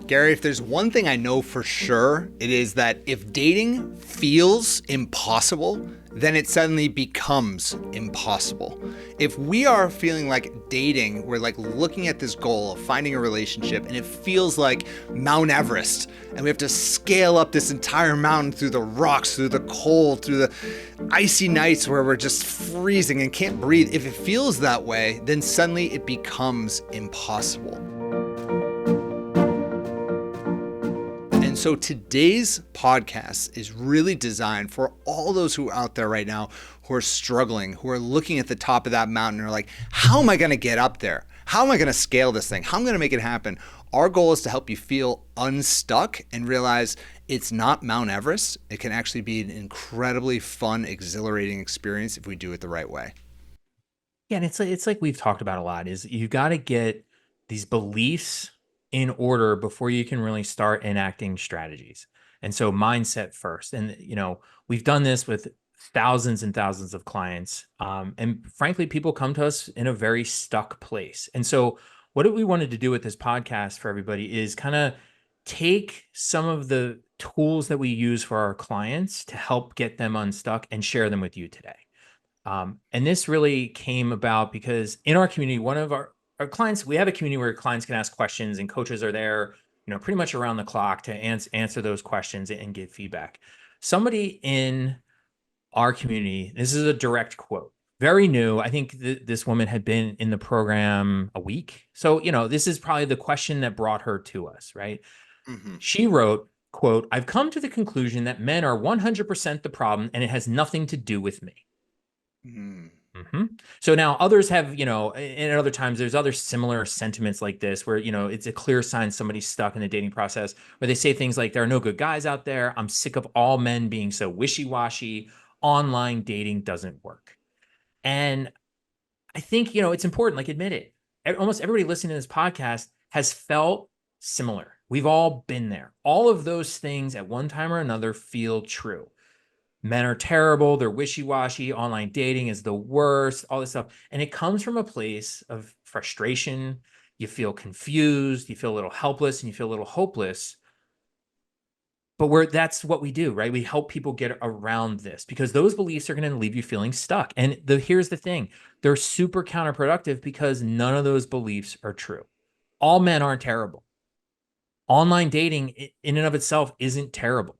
Gary, if there's one thing I know for sure, it is that if dating feels impossible, then it suddenly becomes impossible. If we are feeling like dating, we're like looking at this goal of finding a relationship and it feels like Mount Everest and we have to scale up this entire mountain through the rocks, through the cold, through the icy nights where we're just freezing and can't breathe. If it feels that way, then suddenly it becomes impossible. So today's podcast is really designed for all those who are out there right now who are struggling, who are looking at the top of that mountain and are like, how am I going to get up there? How am I going to scale this thing? How am I going to make it happen? Our goal is to help you feel unstuck and realize it's not Mount Everest. It can actually be an incredibly fun, exhilarating experience if we do it the right way. Yeah, and it's like we've talked about a lot, is you got to get these beliefs in order before you can really start enacting strategies. And so mindset first. And, we've done this with thousands and thousands of clients. And frankly, people come to us in a very stuck place. And so what we wanted to do with this podcast for everybody is kind of take some of the tools that we use for our clients to help get them unstuck and share them with you today. And this really came about because in our community, one of our clients, we have a community where clients can ask questions and coaches are there, pretty much around the clock to answer those questions and give feedback. Somebody in our community, this is a direct quote, very new. I think this woman had been in the program a week. So, this is probably the question that brought her to us, right? Mm-hmm. She wrote, quote, "I've come to the conclusion that men are 100% the problem and it has nothing to do with me." Mm-hmm. So now others have, and at other times there's other similar sentiments like this where, it's a clear sign somebody's stuck in the dating process where they say things like, there are no good guys out there. I'm sick of all men being so wishy-washy. Online dating doesn't work. And I think, it's important, like admit it. Almost everybody listening to this podcast has felt similar. We've all been there. All of those things at one time or another feel true. Men are terrible. They're wishy-washy. Online dating is the worst, all this stuff. And it comes from a place of frustration. You feel confused. You feel a little helpless and you feel a little hopeless. But that's what we do, right? We help people get around this because those beliefs are going to leave you feeling stuck. And here's the thing. They're super counterproductive because none of those beliefs are true. All men aren't terrible. Online dating in and of itself isn't terrible.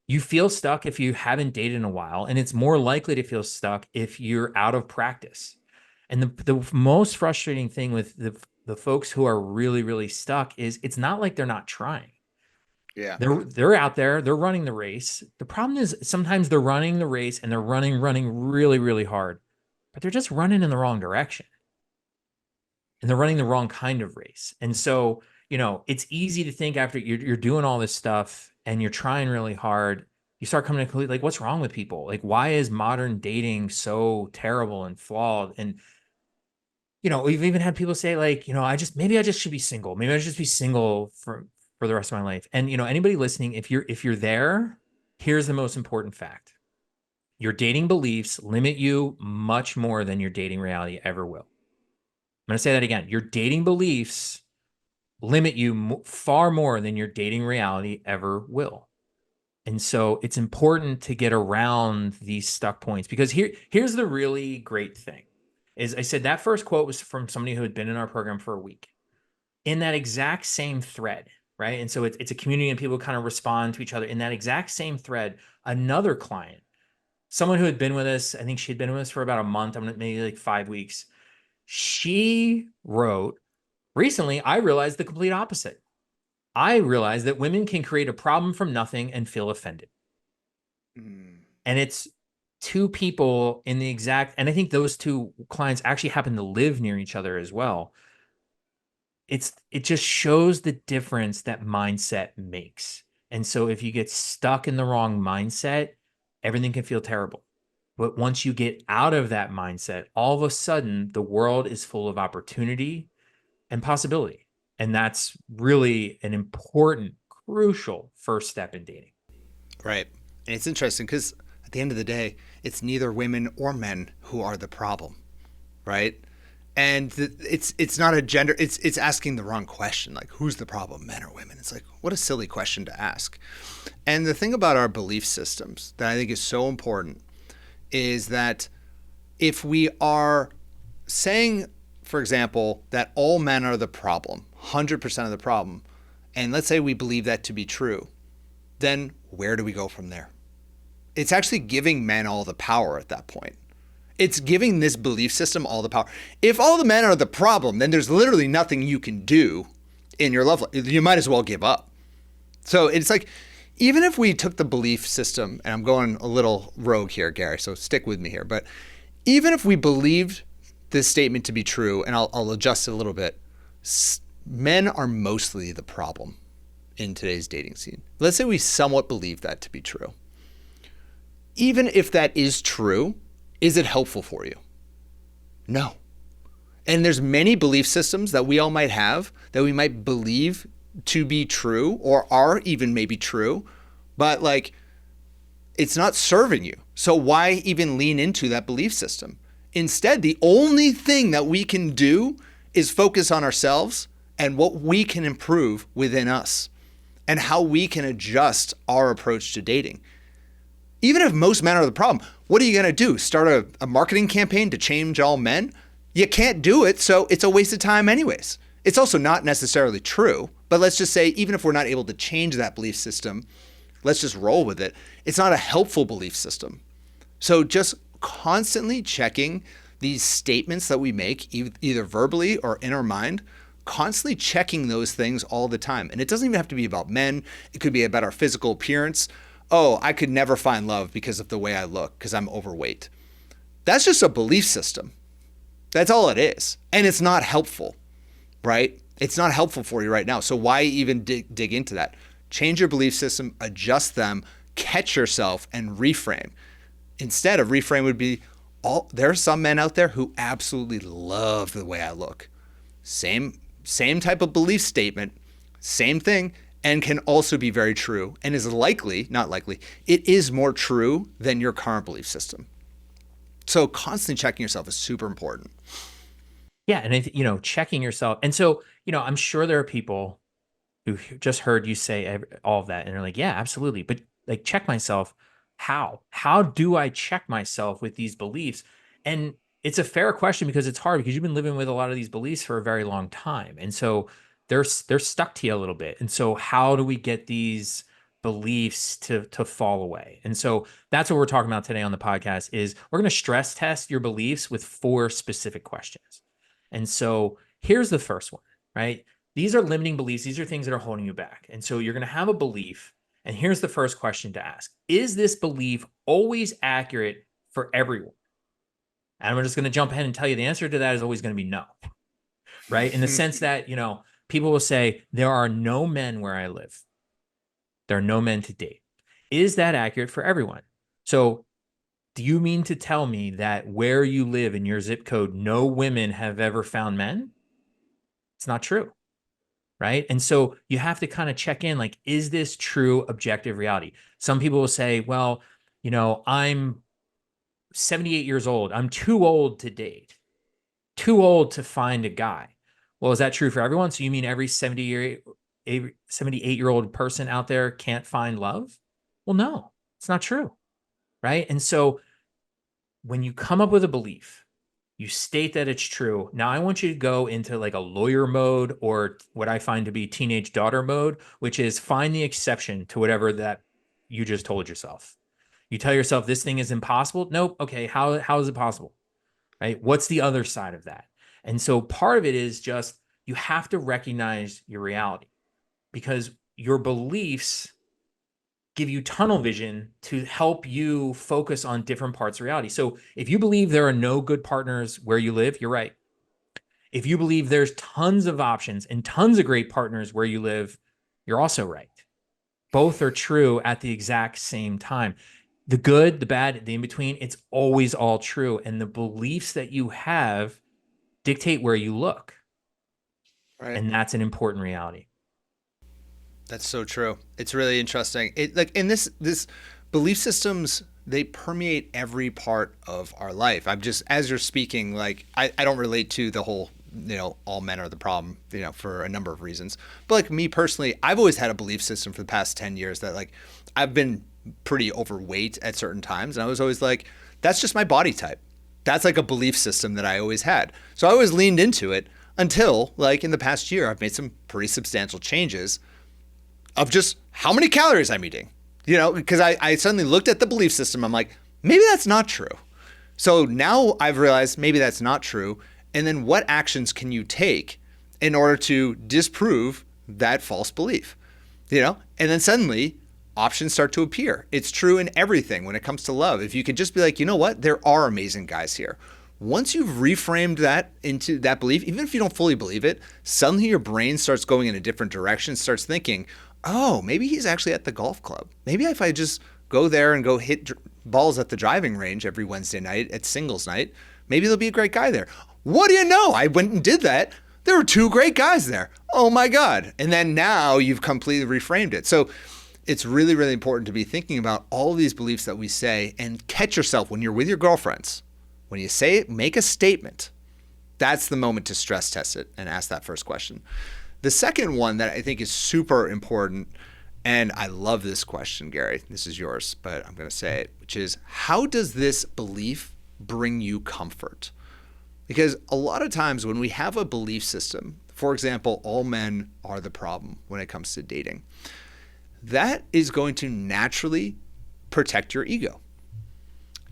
You feel stuck if you haven't dated in a while, and it's more likely to feel stuck if you're out of practice. And the most frustrating thing with the folks who are really, really stuck is it's not like they're not trying. Yeah. They're out there, they're running the race. The problem is sometimes they're running the race and they're running really, really hard, but they're just running in the wrong direction. And they're running the wrong kind of race. And so, it's easy to think after you're doing all this stuff and you're trying really hard, you start coming to conclude, like, what's wrong with people? Like, why is modern dating so terrible and flawed? And, we've even had people say like, maybe I just should be single. Maybe I should just be single for the rest of my life. And, anybody listening, if you're there, here's the most important fact. Your dating beliefs limit you much more than your dating reality ever will. I'm going to say that again. Your dating beliefs limit you far more than your dating reality ever will. And so it's important to get around these stuck points because here's the really great thing is I said that first quote was from somebody who had been in our program for a week in that exact same thread, right? And so it's a community and people kind of respond to each other in that exact same thread. Another client, someone who had been with us, I think she had been with us for about a month, maybe like 5 weeks. She wrote, recently, I realized the complete opposite. I realized that women can create a problem from nothing and feel offended. And it's two people in the exact, and I think those two clients actually happen to live near each other as well. It just shows the difference that mindset makes. And so if you get stuck in the wrong mindset, everything can feel terrible. But once you get out of that mindset, all of a sudden the world is full of opportunity and possibility. And that's really an important, crucial first step in dating. Right. And it's interesting because at the end of the day, it's neither women or men who are the problem, right? And it's not a gender, it's asking the wrong question, like who's the problem, men or women? It's like, what a silly question to ask. And the thing about our belief systems that I think is so important is that if we are saying, for example, that all men are the problem, 100% of the problem, and let's say we believe that to be true, then where do we go from there? It's actually giving men all the power at that point. It's giving this belief system all the power. If all the men are the problem, then there's literally nothing you can do in your love life. You might as well give up. So it's like, even if we took the belief system, and I'm going a little rogue here, Gary, so stick with me here, but even if we believed this statement to be true, and I'll adjust it a little bit, men are mostly the problem in today's dating scene. Let's say we somewhat believe that to be true. Even if that is true, is it helpful for you? No. And there's many belief systems that we all might have that we might believe to be true or are even maybe true, but like it's not serving you. So why even lean into that belief system? Instead, the only thing that we can do is focus on ourselves and what we can improve within us and how we can adjust our approach to dating. Even if most men are the problem, what are you going to do? Start a marketing campaign to change all men? You can't do it, so it's a waste of time anyways. It's also not necessarily true, but let's just say even if we're not able to change that belief system, let's just roll with it. It's not a helpful belief system. So just constantly checking these statements that we make, either verbally or in our mind, constantly checking those things all the time. And it doesn't even have to be about men. It could be about our physical appearance. Oh, I could never find love because of the way I look, because I'm overweight. That's just a belief system. That's all it is. And it's not helpful, right? It's not helpful for you right now. So why even dig into that? Change your belief system, adjust them, catch yourself, and reframe. Instead of reframe would be, there are some men out there who absolutely love the way I look. Same type of belief statement, same thing, and can also be very true and is likely, not likely, it is more true than your current belief system. So constantly checking yourself is super important. Yeah. And, checking yourself. And so, I'm sure there are people who just heard you say all of that and they're like, yeah, absolutely. But like, check myself. How do I check myself with these beliefs? And it's a fair question because it's hard because you've been living with a lot of these beliefs for a very long time. And so they're stuck to you a little bit. And so how do we get these beliefs to fall away? And so that's what we're talking about today on the podcast is we're going to stress test your beliefs with 4 specific questions. And so here's the first one, right? These are limiting beliefs. These are things that are holding you back. And so you're going to have a belief. And here's the first question to ask. Is this belief always accurate for everyone? And I'm just going to jump ahead and tell you the answer to that is always going to be no, right? In the sense that, people will say, there are no men where I live. There are no men to date. Is that accurate for everyone? So do you mean to tell me that where you live in your zip code, no women have ever found men? It's not true. Right. And so you have to kind of check in, like, is this true objective reality? Some people will say, well, I'm 78 years old. I'm too old to date, too old to find a guy. Well, is that true for everyone? So you mean every 78-year-old person out there can't find love? Well, no, it's not true. Right. And so when you come up with a belief, you state that it's true. Now I want you to go into like a lawyer mode or what I find to be teenage daughter mode, which is find the exception to whatever that you just told yourself. You tell yourself this thing is impossible. Nope. Okay. How is it possible? Right. What's the other side of that? And so part of it is just you have to recognize your reality because your beliefs give you tunnel vision to help you focus on different parts of reality. So if you believe there are no good partners where you live, you're right. If you believe there's tons of options and tons of great partners where you live, you're also right. Both are true at the exact same time. The good, the bad, the in between, it's always all true. And the beliefs that you have dictate where you look. Right. And that's an important reality. That's so true. It's really interesting. It like in this belief systems they permeate every part of our life. I'm just, as you're speaking, like, I don't relate to the whole, all men are the problem, for a number of reasons. But like me personally, I've always had a belief system for the past 10 years that like I've been pretty overweight at certain times. And I was always like, that's just my body type. That's like a belief system that I always had. So I always leaned into it until like in the past year, I've made some pretty substantial changes of just how many calories I'm eating. Because I suddenly looked at the belief system. I'm like, maybe that's not true. So now I've realized maybe that's not true. And then what actions can you take in order to disprove that false belief? And then suddenly options start to appear. It's true in everything when it comes to love. If you could just be like, you know what? There are amazing guys here. Once you've reframed that into that belief, even if you don't fully believe it, suddenly your brain starts going in a different direction, starts thinking, oh, maybe he's actually at the golf club. Maybe if I just go there and go hit balls at the driving range every Wednesday night at singles night, maybe there'll be a great guy there. What do you know? I went and did that. There were two great guys there. Oh my God. And then now you've completely reframed it. So it's really, really important to be thinking about all of these beliefs that we say and catch yourself when you're with your girlfriends. When you say it, make a statement. That's the moment to stress test it and ask that first question. The second one that I think is super important, and I love this question, Gary, this is yours, but I'm going to say it, which is, how does this belief bring you comfort? Because a lot of times when we have a belief system, for example, all men are the problem when it comes to dating, that is going to naturally protect your ego.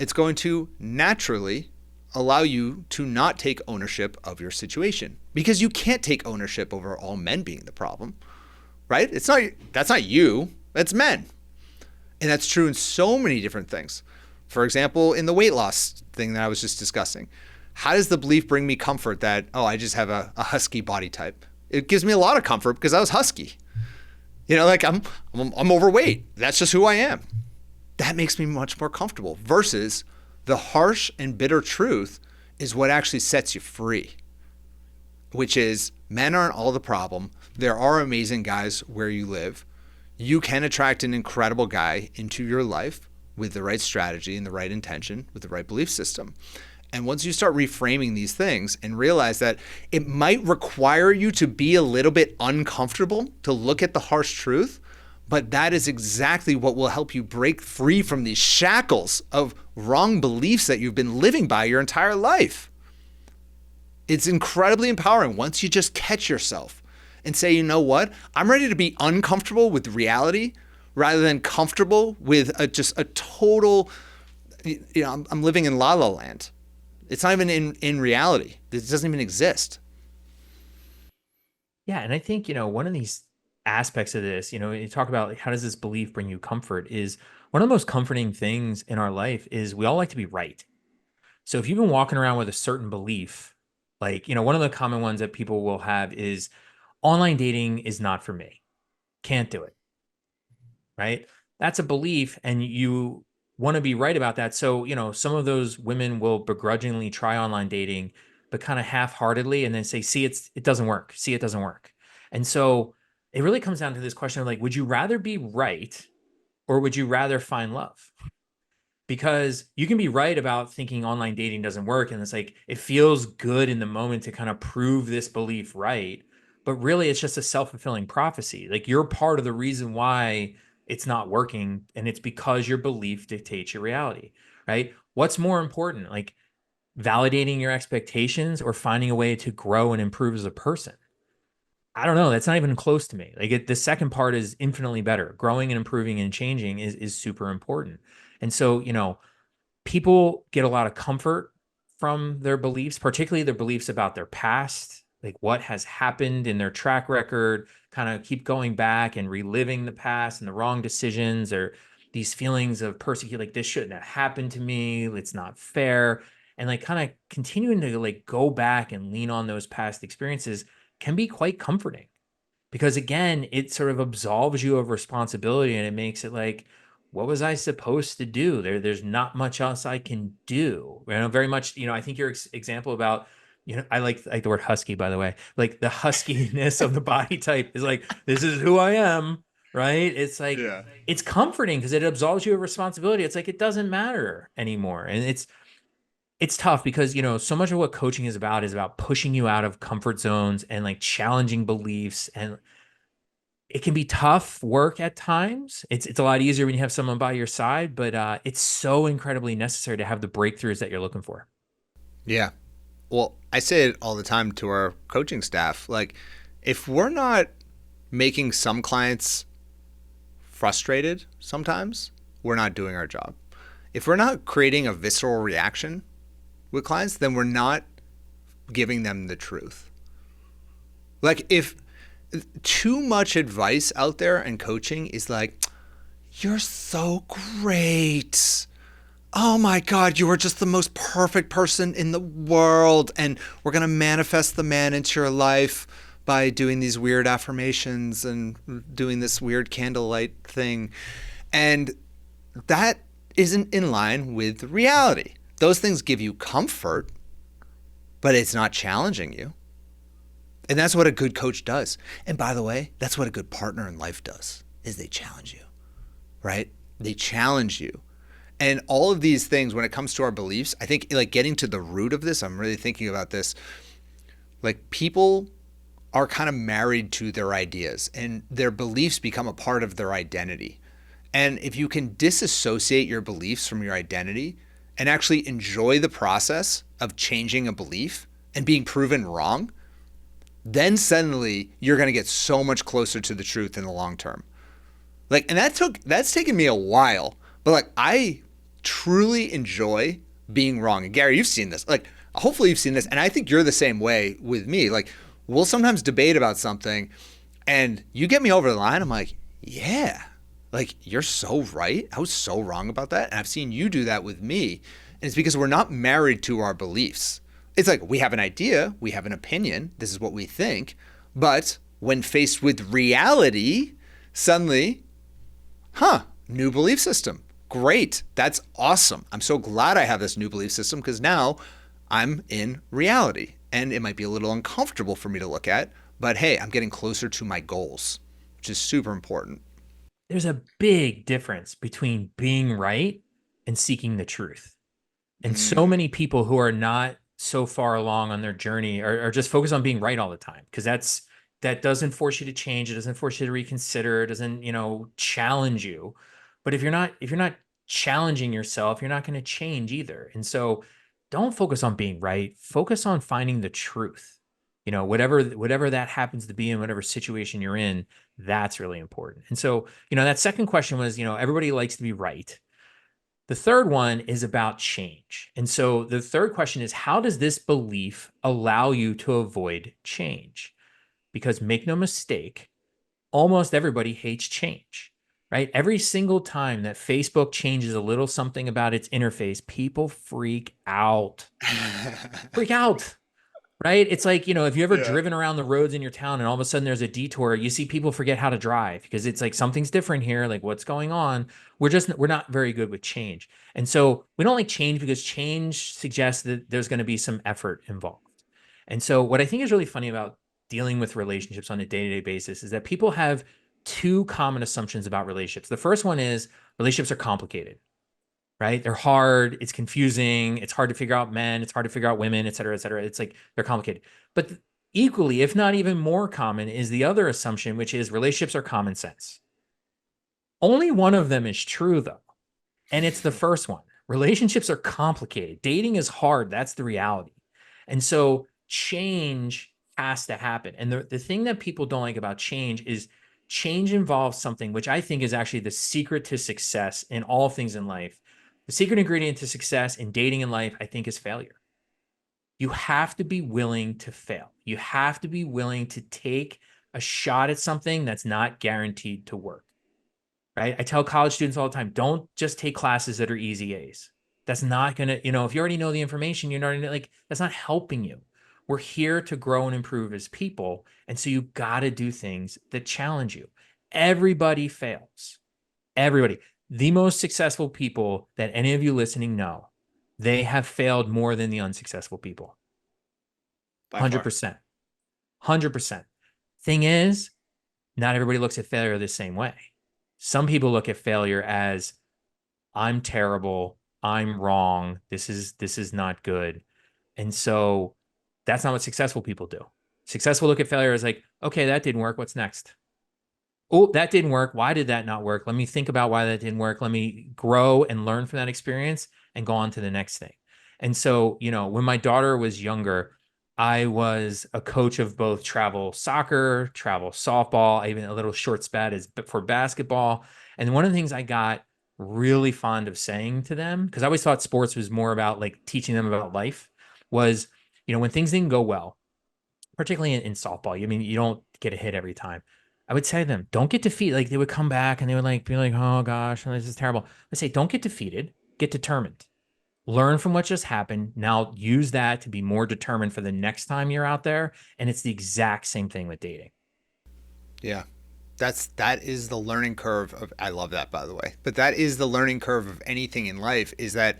It's going to naturally allow you to not take ownership of your situation, because you can't take ownership over all men being the problem, right? That's not you, that's men. And that's true in so many different things. For example, in the weight loss thing that I was just discussing, how does the belief bring me comfort that, oh, I just have a husky body type? It gives me a lot of comfort because I was husky. Like I'm overweight. That's just who I am. That makes me much more comfortable versus the harsh and bitter truth is what actually sets you free, which is men aren't all the problem. There are amazing guys where you live. You can attract an incredible guy into your life with the right strategy and the right intention, with the right belief system. And once you start reframing these things and realize that it might require you to be a little bit uncomfortable to look at the harsh truth, but that is exactly what will help you break free from these shackles of wrong beliefs that you've been living by your entire life. It's incredibly empowering once you just catch yourself and say, you know what? I'm ready to be uncomfortable with reality rather than comfortable with just a total, I'm living in la la land. It's not even in reality. It doesn't even exist. Yeah. And I think, one of these aspects of this, you talk about like, how does this belief bring you comfort, is one of the most comforting things in our life is we all like to be right. So if you've been walking around with a certain belief, like, one of the common ones that people will have is online dating is not for me. Can't do it. Right? That's a belief, and you want to be right about that. So, some of those women will begrudgingly try online dating, but kind of half-heartedly, and then say, see, it doesn't work. See, it doesn't work. And so it really comes down to this question of like, would you rather be right or would you rather find love? Because you can be right about thinking online dating doesn't work. And it's like, it feels good in the moment to kind of prove this belief right. But really, it's just a self-fulfilling prophecy. Like, you're part of the reason why it's not working. And it's because your belief dictates your reality, right? What's more important, like validating your expectations or finding a way to grow and improve as a person? I don't know. That's not even close to me. Like, the second part is infinitely better. Growing and improving and changing is super important. And so, people get a lot of comfort from their beliefs, particularly their beliefs about their past, like what has happened in their track record, kind of keep going back and reliving the past and the wrong decisions, or these feelings of persecute, like this shouldn't have happened to me. It's not fair. And like kind of continuing to like go back and lean on those past experiences can be quite comforting, because again, it sort of absolves you of responsibility, and it makes it like, what was I supposed to do? There's not much else I can do. Very much, I think your example about, I like the word husky, by the way, like the huskiness of the body type is like, this is who I am. right? It's like, Yeah. it's comforting because it absolves you of responsibility. It's like, it doesn't matter anymore. And it's tough because, so much of what coaching is about pushing you out of comfort zones and like challenging beliefs. And it can be tough work at times. It's a lot easier when you have someone by your side, but it's so incredibly necessary to have the breakthroughs that you're looking for. Yeah. Well, I say it all the time to our coaching staff. Like, if we're not making some clients frustrated sometimes, we're not doing our job. If we're not creating a visceral reaction with clients, then we're not giving them the truth. Like, if too much advice out there and coaching is like, you're so great. Oh my God, you are just the most perfect person in the world. And we're going to manifest the man into your life by doing these weird affirmations and doing this weird candlelight thing. And that isn't in line with reality. Those things give you comfort, but it's not challenging you. And that's what a good coach does. And by the way, that's what a good partner in life does, is they challenge you, right? They challenge you. And all of these things, when it comes to our beliefs, I think like getting to the root of this, I'm really thinking about this. Like, people are kind of married to their ideas and their beliefs become a part of their identity. And if you can disassociate your beliefs from your identity and actually enjoy the process of changing a belief and being proven wrong, then suddenly you're going to get so much closer to the truth in the long term. Like, and that's taken me a while, but like, I truly enjoy being wrong. And Gary, you've seen this. Like, hopefully you've seen this, and I think you're the same way with me. Like, we'll sometimes debate about something, and you get me over the line. I'm like, yeah, like, you're so right. I was so wrong about that, and I've seen you do that with me. And it's because we're not married to our beliefs. It's like we have an idea, we have an opinion. This is what we think, but when faced with reality, suddenly, new belief system. Great. That's awesome. I'm so glad I have this new belief system because now I'm in reality. And it might be a little uncomfortable for me to look at, but hey, I'm getting closer to my goals, which is super important. There's a big difference between being right and seeking the truth. And so Mm. many people who are not so far along on their journey are just focused on being right all the time because that doesn't force you to change. It doesn't force you to reconsider. It doesn't, challenge you. But if you're not challenging yourself, you're not going to change either. And so don't focus on being right. Focus on finding the truth. Whatever that happens to be in whatever situation you're in, that's really important. And so, that second question was, everybody likes to be right. The third one is about change. And so the third question is, how does this belief allow you to avoid change? Because make no mistake, almost everybody hates change, right? Every single time that Facebook changes a little something about its interface, people freak out. Freak out. Right? It's like, if you ever Yeah. driven around the roads in your town and all of a sudden there's a detour, you see people forget how to drive because it's like something's different here. Like, what's going on? We're not very good with change. And so we don't like change because change suggests that there's going to be some effort involved. And so what I think is really funny about dealing with relationships on a day-to-day basis is that people have two common assumptions about relationships. The first one is relationships are complicated, right? They're hard. It's confusing. It's hard to figure out men. It's hard to figure out women, et cetera, et cetera. It's like they're complicated. But equally, if not even more common, is the other assumption, which is relationships are common sense. Only one of them is true, though. And it's the first one. Relationships are complicated. Dating is hard. That's the reality. And so change has to happen. And the thing that people don't like about change is change involves something which I think is actually the secret to success in all things in life. The secret ingredient to success in dating and life, I think, is failure. You have to be willing to fail. You have to be willing to take a shot at something that's not guaranteed to work, right? I tell college students all the time, don't just take classes that are easy A's. That's not going to, if you already know the information, you're not like, that's not helping you. We're here to grow and improve as people. And so you got to do things that challenge you. Everybody fails. Everybody. The most successful people that any of you listening know, they have failed more than the unsuccessful people. By far. 100%. 100%. Thing is, not everybody looks at failure the same way. Some people look at failure as I'm terrible, I'm wrong, this is not good. And so that's not what successful people do. Successful look at failure as like, okay, that didn't work. What's next? Oh, that didn't work. Why did that not work? Let me think about why that didn't work. Let me grow and learn from that experience and go on to the next thing. And so, when my daughter was younger, I was a coach of both travel soccer, travel softball, even a little short spat is for basketball. And one of the things I got really fond of saying to them, because I always thought sports was more about like teaching them about life, was, when things didn't go well, particularly in softball. I mean, you don't get a hit every time. I would say to them, don't get defeated. Like they would come back and they would like be like, oh gosh, this is terrible. I say, don't get defeated, get determined. Learn from what just happened. Now use that to be more determined for the next time you're out there. And it's the exact same thing with dating. Yeah. That is the learning curve of, I love that, by the way, but that is the learning curve of anything in life, is that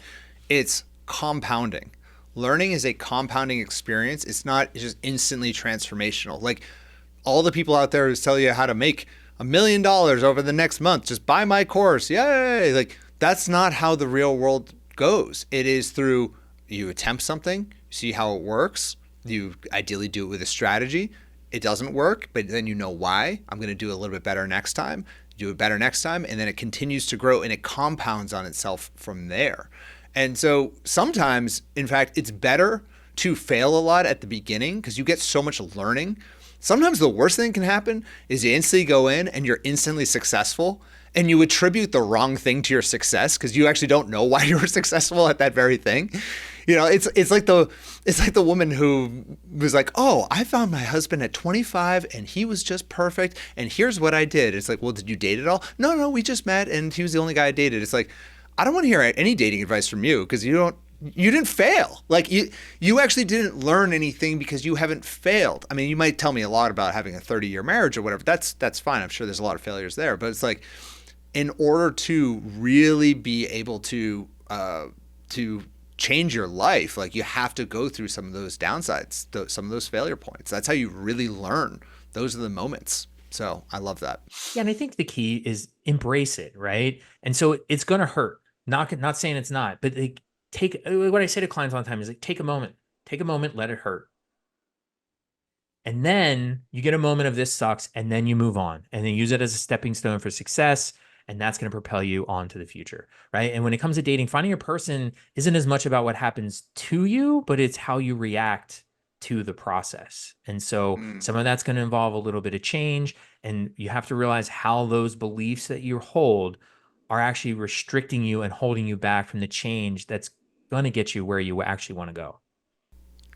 it's compounding. Learning is a compounding experience. It's not just instantly transformational. Like all the people out there who tell you how to make $1 million over the next month, just buy my course. Yay. Like that's not how the real world goes. It is through, you attempt something, see how it works. You ideally do it with a strategy. It doesn't work, but then you know why. I'm going to do a little bit better next time, do it better next time. And then it continues to grow and it compounds on itself from there. And so sometimes, in fact, it's better to fail a lot at the beginning because you get so much learning. Sometimes the worst thing that can happen is you instantly go in and you're instantly successful and you attribute the wrong thing to your success because you actually don't know why you were successful at that very thing. It's like the woman who was like, "Oh, I found my husband at 25 and he was just perfect and here's what I did." It's like, "Well, did you date at all?" No, we just met and he was the only guy I dated." It's like, I don't want to hear any dating advice from you because you didn't fail. Like you actually didn't learn anything because you haven't failed. I mean, you might tell me a lot about having a 30-year marriage or whatever. That's fine. I'm sure there's a lot of failures there, but it's like, in order to really be able to change your life, like you have to go through some of those downsides, some of those failure points. That's how you really learn. Those are the moments. So I love that. Yeah. And I think the key is embrace it. Right. And so it's going to hurt. Not saying it's not, but like, what I say to clients all the time is like, take a moment, let it hurt. And then you get a moment of this sucks, and then you move on and then use it as a stepping stone for success. And that's going to propel you on to the future. Right. And when it comes to dating, finding a person isn't as much about what happens to you, but it's how you react to the process. And so some of that's going to involve a little bit of change. And you have to realize how those beliefs that you hold are actually restricting you and holding you back from the change that's going to get you where you actually want to go.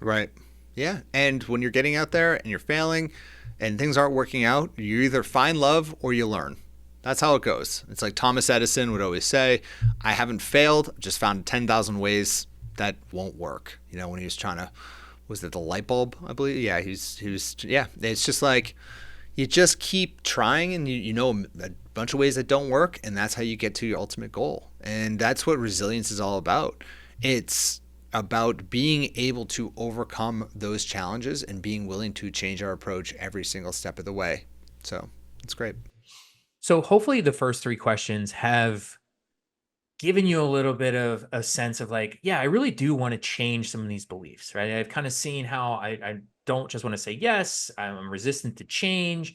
Right. Yeah. And when you're getting out there and you're failing and things aren't working out, you either find love or you learn. That's how it goes. It's like Thomas Edison would always say, I haven't failed, just found 10,000 ways that won't work. When he was trying to, was it the light bulb, I believe? Yeah, yeah. It's just like, you just keep trying and you know a bunch of ways that don't work. And that's how you get to your ultimate goal. And that's what resilience is all about. It's about being able to overcome those challenges and being willing to change our approach every single step of the way. So it's great. So hopefully the first three questions have given you a little bit of a sense of like, yeah, I really do want to change some of these beliefs, right? I've kind of seen how I don't just want to say yes, I'm resistant to change.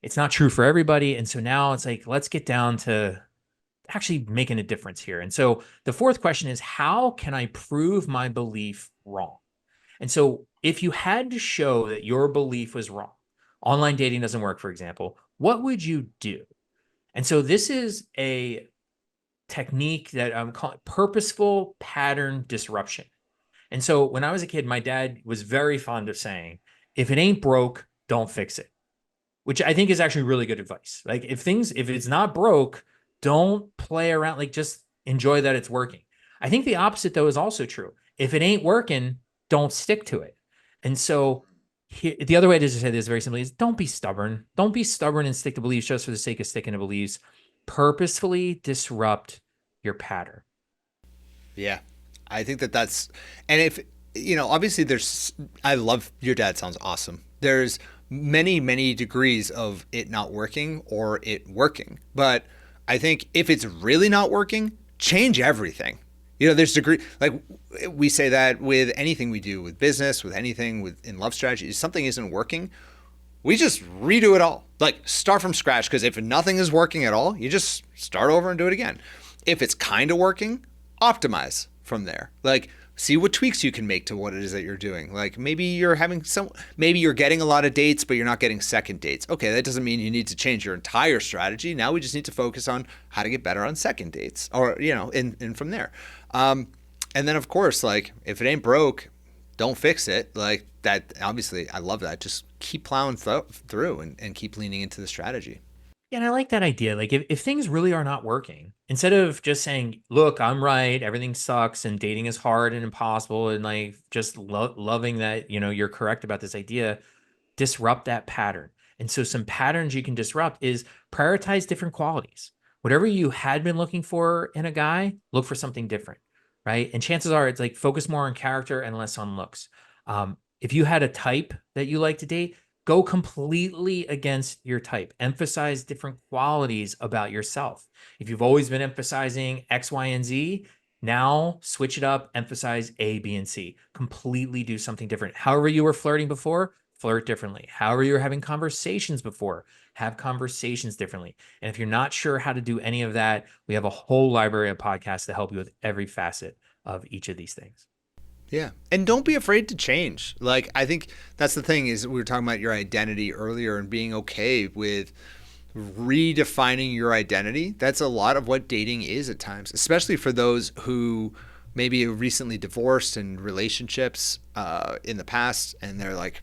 It's not true for everybody. And so now it's like, let's get down to actually making a difference here. And so the fourth question is, how can I prove my belief wrong? And so if you had to show that your belief was wrong, online dating doesn't work, for example, what would you do? And so this is a technique that I'm calling purposeful pattern disruption. And so when I was a kid, my dad was very fond of saying, if it ain't broke, don't fix it, which I think is actually really good advice. Like if it's not broke, don't play around, like just enjoy that it's working. I think the opposite though is also true. If it ain't working, don't stick to it. And so the other way to just say this very simply is don't be stubborn. Don't be stubborn and stick to beliefs just for the sake of sticking to beliefs. Purposefully disrupt your pattern. Yeah. I think that's, and if, obviously I love, your dad sounds awesome. There's many degrees of it not working or it working. But I think if it's really not working, change everything. There's degree, like we say that with anything we do, with business, with anything, with in love strategy. If something isn't working, we just redo it all. Like start from scratch, because if nothing is working at all, you just start over and do it again. If it's kind of working, optimize from there. Like see what tweaks you can make to what it is that you're doing. Like maybe you're getting a lot of dates, but you're not getting second dates. Okay, that doesn't mean you need to change your entire strategy. Now we just need to focus on how to get better on second dates, or and from there. And then of course, like if it ain't broke, don't fix it. Like that, obviously, I love that. Just keep plowing through and keep leaning into the strategy. Yeah, and I like that idea. Like if things really are not working, instead of just saying, look, I'm right, everything sucks and dating is hard and impossible, and like just loving that, you're correct about this idea, disrupt that pattern. And so some patterns you can disrupt is prioritize different qualities. Whatever you had been looking for in a guy, look for something different, right? And chances are it's like focus more on character and less on looks. If you had a type that you like to date, go completely against your type. Emphasize different qualities about yourself. If you've always been emphasizing X, Y, and Z, now switch it up, emphasize A, B, and C. Completely do something different. However you were flirting before, flirt differently. However you were having conversations before, have conversations differently. And if you're not sure how to do any of that, we have a whole library of podcasts to help you with every facet of each of these things. Yeah. And don't be afraid to change. Like, I think that's the thing is we were talking about your identity earlier and being okay with redefining your identity. That's a lot of what dating is at times, especially for those who maybe recently divorced and relationships in the past, and they're like,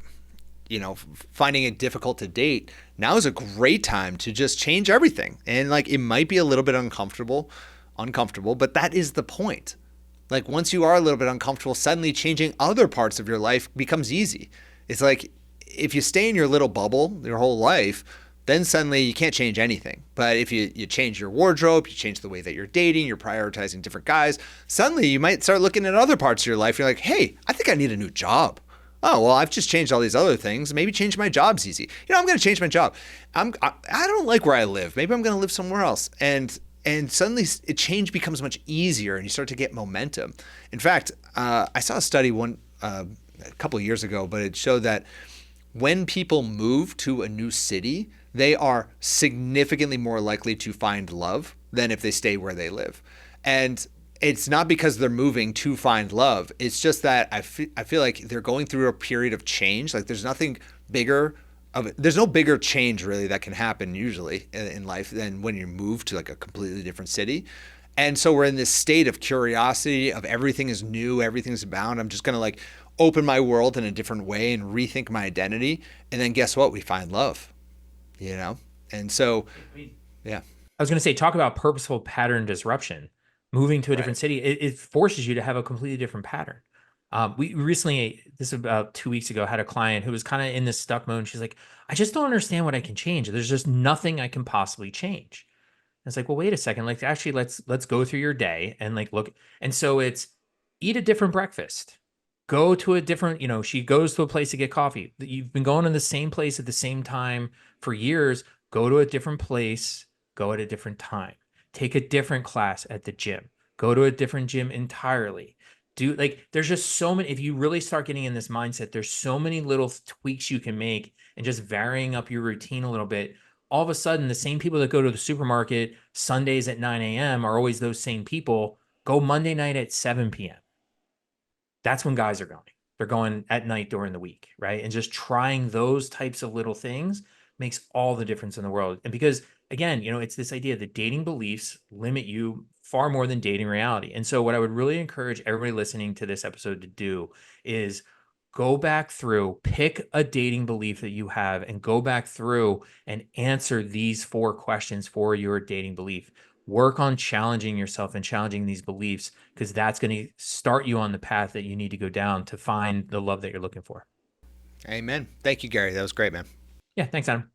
finding it difficult to date. Now is a great time to just change everything. And like, it might be a little bit uncomfortable, but that is the point. Like once you are a little bit uncomfortable, suddenly changing other parts of your life becomes easy. It's like if you stay in your little bubble your whole life, then suddenly you can't change anything. But if you change your wardrobe, you change the way that you're dating, you're prioritizing different guys, suddenly you might start looking at other parts of your life. You're like, hey, I think I need a new job. Oh, well, I've just changed all these other things. Maybe change my job's easy. I'm going to change my job. I don't like where I live. Maybe I'm going to live somewhere else. And suddenly change becomes much easier and you start to get momentum. In fact, I saw a study a couple of years ago, but it showed that when people move to a new city, they are significantly more likely to find love than if they stay where they live. And it's not because they're moving to find love. It's just that I feel like they're going through a period of change. Like there's no bigger change really that can happen usually in life than when you move to like a completely different city. And so we're in this state of curiosity of everything is new, everything's abound. I'm just going to like open my world in a different way and rethink my identity. And then guess what? We find love, And so, yeah. I was going to say, talk about purposeful pattern disruption. Moving to a different city, it forces you to have a completely different pattern. We recently, this was about 2 weeks ago, had a client who was kind of in this stuck mode. She's like, I just don't understand what I can change. There's just nothing I can possibly change. And it's like, well, wait a second. Like, actually, let's go through your day and like look. And so it's eat a different breakfast. Go to a different, she goes to a place to get coffee. You've been going to the same place at the same time for years. Go to a different place. Go at a different time. Take a different class at the gym. Go to a different gym entirely. There's just so many, if you really start getting in this mindset, there's so many little tweaks you can make and just varying up your routine a little bit. All of a sudden, the same people that go to the supermarket Sundays at 9 a.m. are always those same people. Go Monday night at 7 p.m. That's when guys are going. They're going at night during the week, right? And just trying those types of little things makes all the difference in the world. And because again, it's this idea that dating beliefs limit you far more than dating reality. And so what I would really encourage everybody listening to this episode to do is go back through, pick a dating belief that you have and go back through and answer these 4 questions for your dating belief. Work on challenging yourself and challenging these beliefs because that's going to start you on the path that you need to go down to find the love that you're looking for. Amen. Thank you, Gary. That was great, man. Yeah, thanks, Adam.